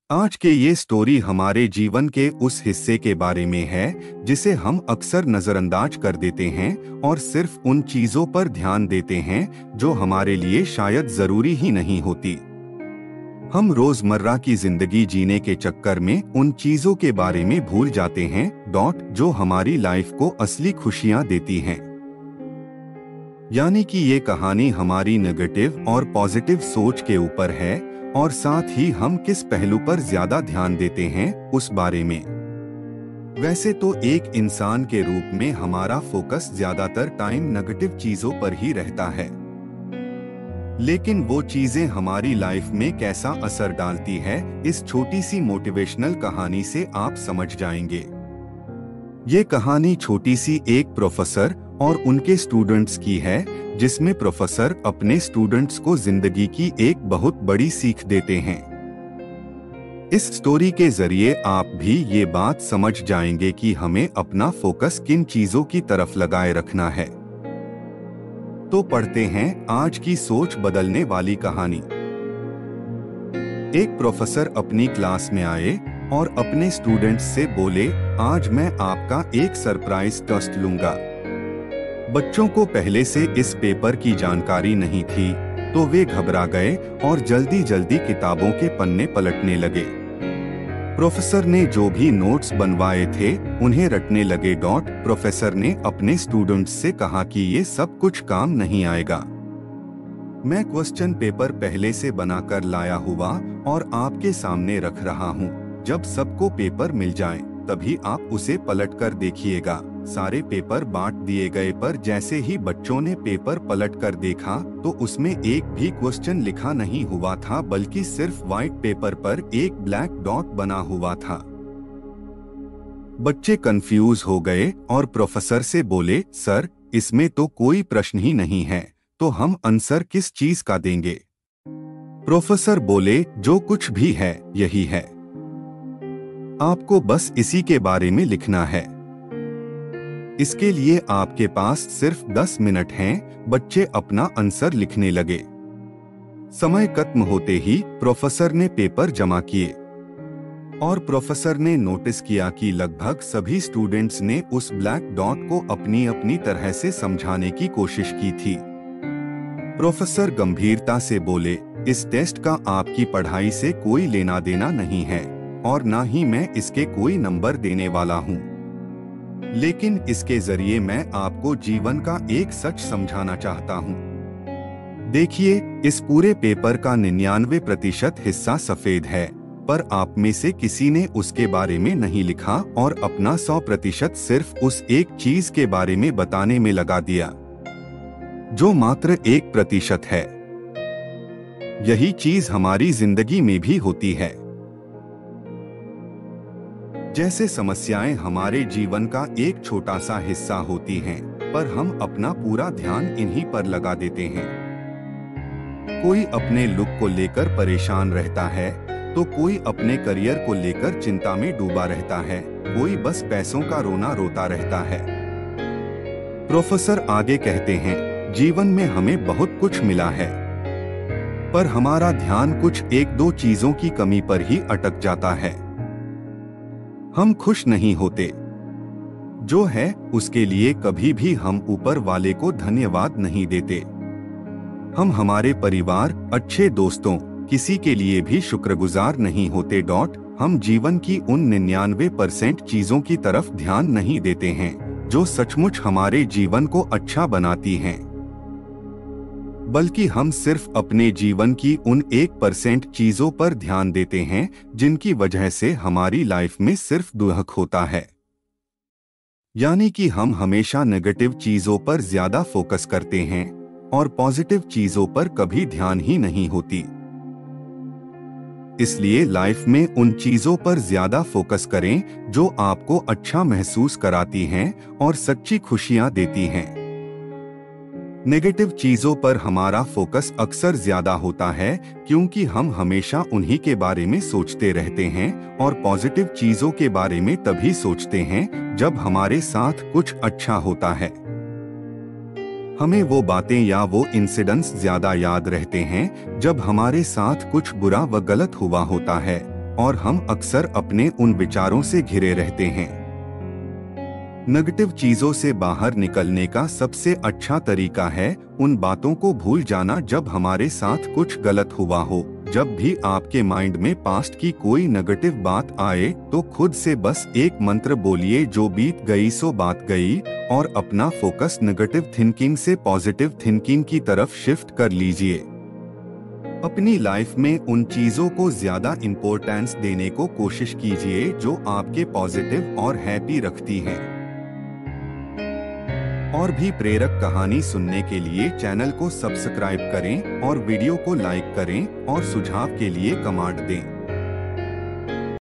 आज के ये स्टोरी हमारे जीवन के उस हिस्से के बारे में है जिसे हम अक्सर नजरअंदाज कर देते हैं और सिर्फ उन चीजों पर ध्यान देते हैं जो हमारे लिए शायद जरूरी ही नहीं होती। हम रोजमर्रा की जिंदगी जीने के चक्कर में उन चीजों के बारे में भूल जाते हैं जो हमारी लाइफ को असली खुशियां देती हैं। यानी कि ये कहानी हमारी नेगेटिव और पॉजिटिव सोच के ऊपर है और साथ ही हम किस पहलू पर ज्यादा ध्यान देते हैं उस बारे में। वैसे तो एक इंसान के रूप में हमारा फोकस ज्यादातर टाइम नेगेटिव चीजों पर ही रहता है, लेकिन वो चीजें हमारी लाइफ में कैसा असर डालती है इस छोटी सी मोटिवेशनल कहानी से आप समझ जाएंगे। ये कहानी छोटी सी एक प्रोफेसर और उनके स्टूडेंट्स की है, जिसमें प्रोफेसर अपने स्टूडेंट्स को जिंदगी की एक बहुत बड़ी सीख देते हैं। इस स्टोरी के जरिए आप भी ये बात समझ जाएंगे कि हमें अपना फोकस किन चीजों की तरफ लगाए रखना है। तो पढ़ते हैं आज की सोच बदलने वाली कहानी। एक प्रोफेसर अपनी क्लास में आए और अपने स्टूडेंट्स से बोले, आज मैं आपका एक सरप्राइज टेस्ट लूंगा। बच्चों को पहले से इस पेपर की जानकारी नहीं थी, तो वे घबरा गए और जल्दी जल्दी किताबों के पन्ने पलटने लगे। प्रोफेसर ने जो भी नोट्स बनवाए थे उन्हें रटने लगे। प्रोफेसर ने अपने स्टूडेंट्स से कहा कि ये सब कुछ काम नहीं आएगा। मैं क्वेश्चन पेपर पहले से बनाकर लाया हुआ और आपके सामने रख रहा हूँ। जब सबको पेपर मिल जाए तभी आप उसे पलटकर देखिएगा। सारे पेपर बांट दिए गए, पर जैसे ही बच्चों ने पेपर पलटकर देखा तो उसमें एक भी क्वेश्चन लिखा नहीं हुआ था, बल्कि सिर्फ व्हाइट पेपर पर एक ब्लैक डॉट बना हुआ था। बच्चे कंफ्यूज हो गए और प्रोफेसर से बोले, सर इसमें तो कोई प्रश्न ही नहीं है, तो हम आंसर किस चीज का देंगे? प्रोफेसर बोले, जो कुछ भी है यही है, आपको बस इसी के बारे में लिखना है। इसके लिए आपके पास सिर्फ 10 मिनट हैं। बच्चे अपना आंसर लिखने लगे। समय खत्म होते ही प्रोफेसर ने पेपर जमा किए और प्रोफेसर ने नोटिस किया कि लगभग सभी स्टूडेंट्स ने उस ब्लैक डॉट को अपनी अपनी तरह से समझाने की कोशिश की थी। प्रोफेसर गंभीरता से बोले, इस टेस्ट का आपकी पढ़ाई से कोई लेना देना नहीं है और ना ही मैं इसके कोई नंबर देने वाला हूँ, लेकिन इसके जरिए मैं आपको जीवन का एक सच समझाना चाहता हूँ। देखिए, इस पूरे पेपर का 99% हिस्सा सफेद है, पर आप में से किसी ने उसके बारे में नहीं लिखा और अपना 100% सिर्फ उस एक चीज के बारे में बताने में लगा दिया, जो मात्र 1% है। यही चीज हमारी जिंदगी में भी होती है। जैसे समस्याएं हमारे जीवन का एक छोटा सा हिस्सा होती हैं, पर हम अपना पूरा ध्यान इन्हीं पर लगा देते हैं। कोई अपने लुक को लेकर परेशान रहता है, तो कोई अपने करियर को लेकर चिंता में डूबा रहता है, कोई बस पैसों का रोना रोता रहता है। प्रोफेसर आगे कहते हैं, जीवन में हमें बहुत कुछ मिला है, पर हमारा ध्यान कुछ एक दो चीजों की कमी पर ही अटक जाता है। हम खुश नहीं होते, जो है उसके लिए कभी भी हम ऊपर वाले को धन्यवाद नहीं देते। हम हमारे परिवार, अच्छे दोस्तों, किसी के लिए भी शुक्रगुजार नहीं होते। हम जीवन की उन 99% चीजों की तरफ ध्यान नहीं देते हैं जो सचमुच हमारे जीवन को अच्छा बनाती हैं, बल्कि हम सिर्फ अपने जीवन की उन 1% चीजों पर ध्यान देते हैं जिनकी वजह से हमारी लाइफ में सिर्फ दुख होता है। यानी कि हम हमेशा नेगेटिव चीजों पर ज्यादा फोकस करते हैं और पॉजिटिव चीजों पर कभी ध्यान ही नहीं होती। इसलिए लाइफ में उन चीजों पर ज्यादा फोकस करें जो आपको अच्छा महसूस कराती हैं और सच्ची खुशियां देती हैं। नेगेटिव चीजों पर हमारा फोकस अक्सर ज्यादा होता है क्योंकि हम हमेशा उन्हीं के बारे में सोचते रहते हैं, और पॉजिटिव चीजों के बारे में तभी सोचते हैं जब हमारे साथ कुछ अच्छा होता है। हमें वो बातें या वो इंसिडेंट्स ज्यादा याद रहते हैं जब हमारे साथ कुछ बुरा व गलत हुआ होता है, और हम अक्सर अपने उन विचारों से घिरे रहते हैं। नेगेटिव चीजों से बाहर निकलने का सबसे अच्छा तरीका है उन बातों को भूल जाना जब हमारे साथ कुछ गलत हुआ हो। जब भी आपके माइंड में पास्ट की कोई नेगेटिव बात आए तो खुद से बस एक मंत्र बोलिए, जो बीत गई सो बात गई, और अपना फोकस नेगेटिव थिंकिंग से पॉजिटिव थिंकिंग की तरफ शिफ्ट कर लीजिए। अपनी लाइफ में उन चीजों को ज्यादा इम्पोर्टेंस देने को कोशिश कीजिए जो आपके पॉजिटिव और हैप्पी रखती हैं। और भी प्रेरक कहानी सुनने के लिए चैनल को सब्सक्राइब करें और वीडियो को लाइक करें और सुझाव के लिए कमेंट दें।